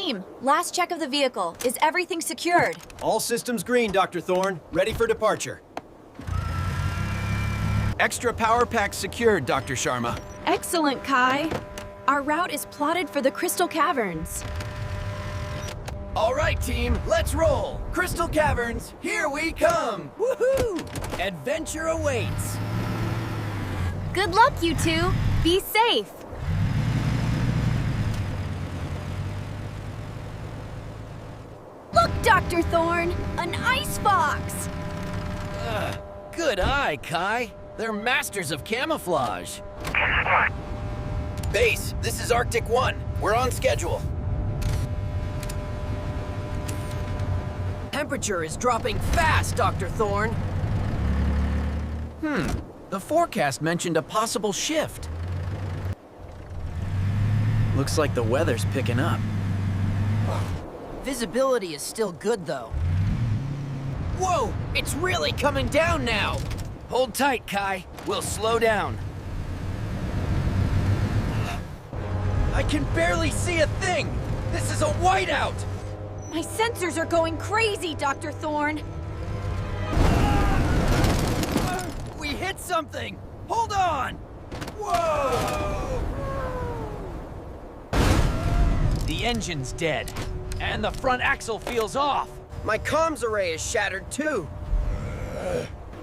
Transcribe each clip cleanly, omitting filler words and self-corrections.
Team, last check of the vehicle. Is everything secured? All systems green, Dr. Thorne. Ready for departure. Extra power pack secured, Dr. Sharma. Excellent, Kai. Our route is plotted for the Crystal Caverns. All right, team, let's roll. Crystal Caverns, here we come. Woohoo! Adventure awaits. Good luck, you two. Be safe. Look, Dr. Thorne, an icebox. Good eye, Kai. They're masters of camouflage. Base, this is Arctic 1. We're on schedule. Temperature is dropping fast, Dr. Thorne. The forecast mentioned a possible shift. Looks like the weather's picking up. Visibility is still good, though. Whoa! It's really coming down now! Hold tight, Kai. We'll slow down. I can barely see a thing! This is a whiteout! My sensors are going crazy, Dr. Thorne. We hit something! Hold on! Whoa! The engine's dead, and the front axle feels off. My comms array is shattered too.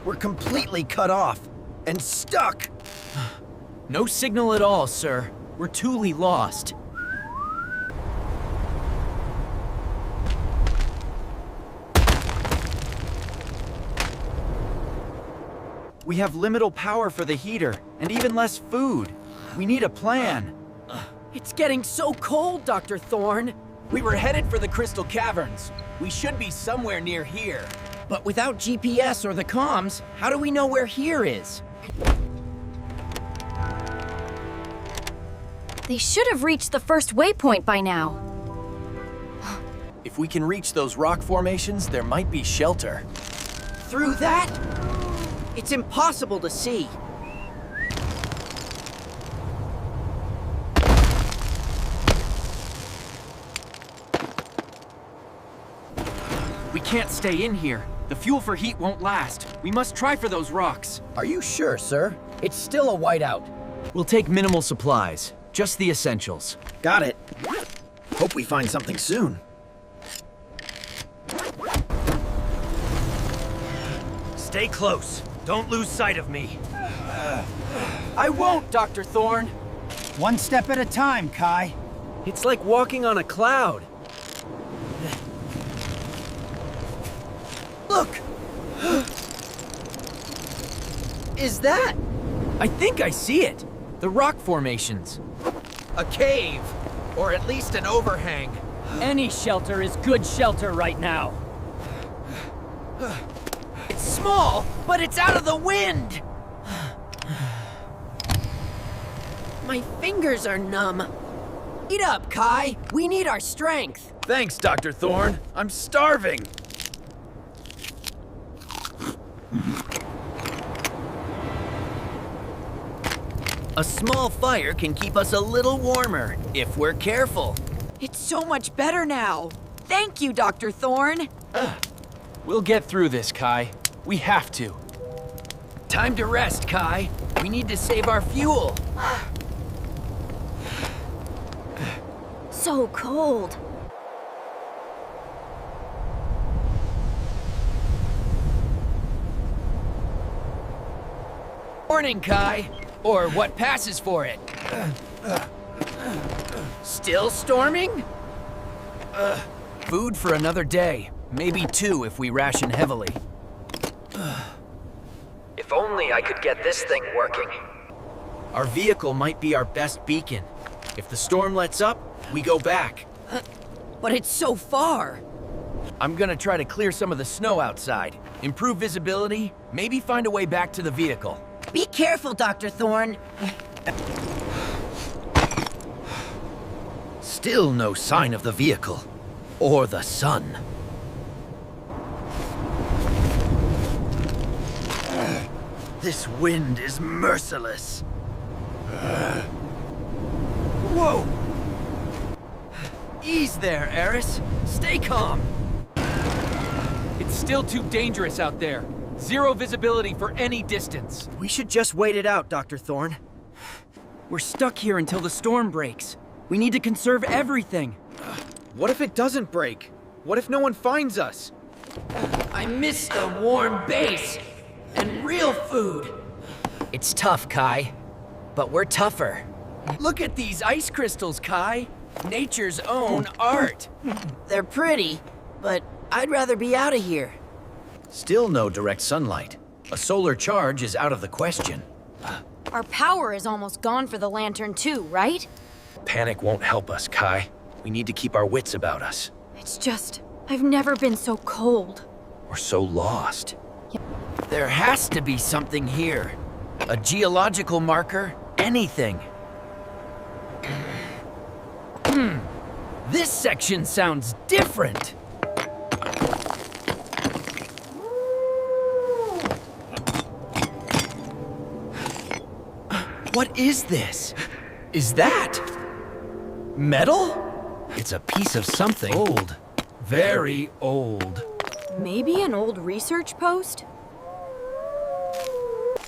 We're completely cut off and stuck. No signal at all, sir. We're truly lost. We have liminal power for the heater, and even less food. We need a plan. It's getting so cold, Dr. Thorne. We were headed for the Crystal Caverns. We should be somewhere near here. But without GPS or the comms, how do we know where here is? They should have reached the first waypoint by now. If we can reach those rock formations, there might be shelter. Through that? It's impossible to see. We can't stay in here. The fuel for heat won't last. We must try for those rocks. Are you sure, sir? It's still a whiteout. We'll take minimal supplies. Just the essentials. Got it. Hope we find something soon. Stay close. Don't lose sight of me. I won't, Dr. Thorne. One step at a time, Kai. It's like walking on a cloud. Look! Is that? I think I see it. The rock formations. A cave, or at least an overhang. Any shelter is good shelter right now. It's small, but it's out of the wind. My fingers are numb. Eat up, Kai. We need our strength. Thanks, Dr. Thorne. I'm starving. A small fire can keep us a little warmer, if we're careful. It's so much better now. Thank you, Dr. Thorne. We'll get through this, Kai. We have to. Time to rest, Kai. We need to save our fuel. So cold. Morning, Kai. Or what passes for it. Still storming? Food for another day. Maybe 2 if we ration heavily. If only I could get this thing working. Our vehicle might be our best beacon. If the storm lets up, we go back. But it's so far. I'm gonna try to clear some of the snow outside, improve visibility, maybe find a way back to the vehicle. Be careful, Dr. Thorne. Still no sign of the vehicle. Or the sun. This wind is merciless. Whoa! Ease there, Aris. Stay calm. It's still too dangerous out there. Zero visibility for any distance. We should just wait it out, Dr. Thorne. We're stuck here until the storm breaks. We need to conserve everything. What if it doesn't break? What if no one finds us? I miss the warm base and real food. It's tough, Kai. But we're tougher. Look at these ice crystals, Kai. Nature's own art. They're pretty, but I'd rather be out of here. Still no direct sunlight. A solar charge is out of the question. Our power is almost gone for the lantern too, right? Panic won't help us, Kai. We need to keep our wits about us. It's just, I've never been so cold. We're so lost. There has to be something here. A geological marker, anything. This section sounds different. What is this? Is that metal? It's a piece of something old. Very old. Maybe an old research post?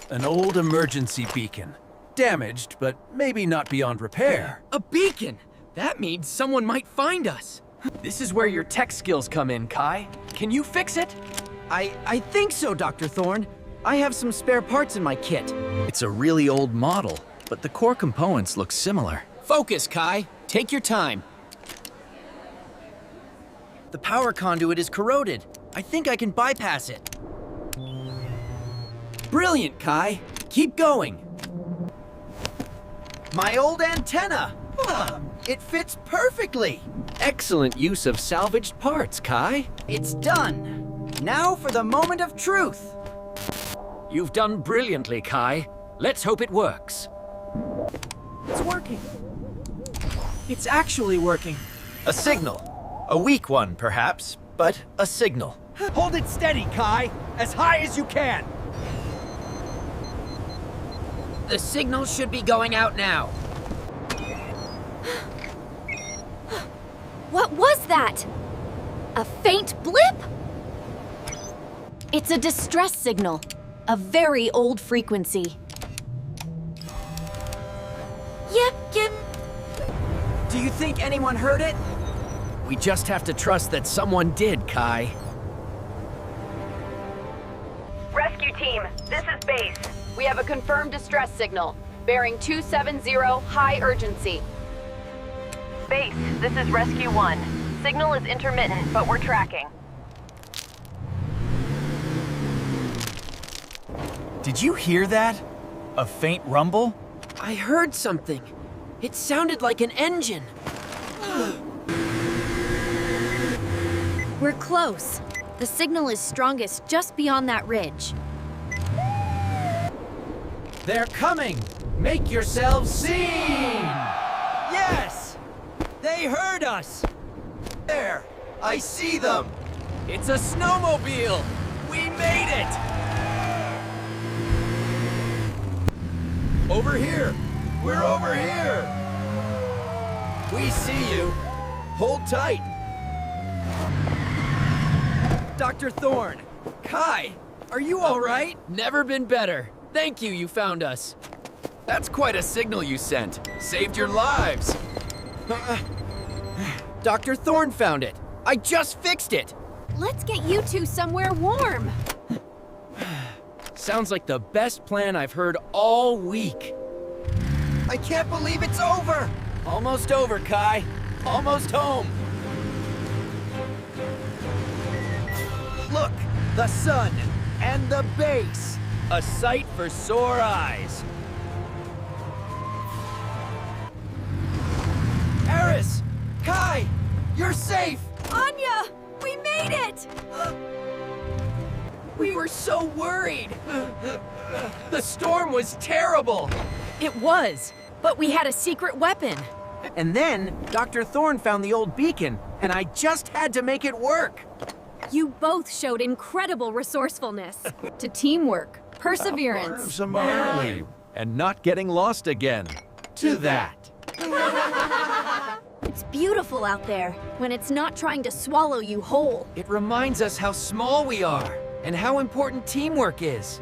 An old emergency beacon. Damaged, but maybe not beyond repair. A beacon! That means someone might find us. This is where your tech skills come in, Kai. Can you fix it? I think so, Dr. Thorne. I have some spare parts in my kit. It's a really old model, but the core components look similar. Focus, Kai. Take your time. The power conduit is corroded. I think I can bypass it. Brilliant, Kai. Keep going. My old antenna! It fits perfectly! Excellent use of salvaged parts, Kai. It's done. Now for the moment of truth. You've done brilliantly, Kai. Let's hope it works. It's working. It's actually working. A signal. A weak one, perhaps, but a signal. Hold it steady, Kai. As high as you can. The signal should be going out now. What was that? A faint blip? It's a distress signal. A very old frequency. Yep. Do you think anyone heard it? We just have to trust that someone did, Kai. Rescue team, this is base. We have a confirmed distress signal. Bearing 270, high urgency. Base, this is Rescue 1. Signal is intermittent, but we're tracking. Did you hear that? A faint rumble? I heard something. It sounded like an engine. We're close. The signal is strongest just beyond that ridge. They're coming! Make yourselves seen! Yes! They heard us! There! I see them! It's a snowmobile! We made it! Over here! We're over here! We see you! Hold tight! Dr. Thorne! Kai! Are you alright? Never been better. Thank you, you found us. That's quite a signal you sent. Saved your lives. Dr. Thorne found it. I just fixed it. Let's get you two somewhere warm. Sounds like the best plan I've heard all week. I can't believe it's over. Almost over, Kai. Almost home. Look, the sun and the base. A sight for sore eyes. Aris! Kai! You're safe! Anya! We made it! We were so worried! The storm was terrible! It was, but we had a secret weapon. And then, Dr. Thorne found the old beacon, and I just had to make it work! You both showed incredible resourcefulness to teamwork, perseverance. And not getting lost again. To that. It's beautiful out there when it's not trying to swallow you whole. It reminds us how small we are and how important teamwork is.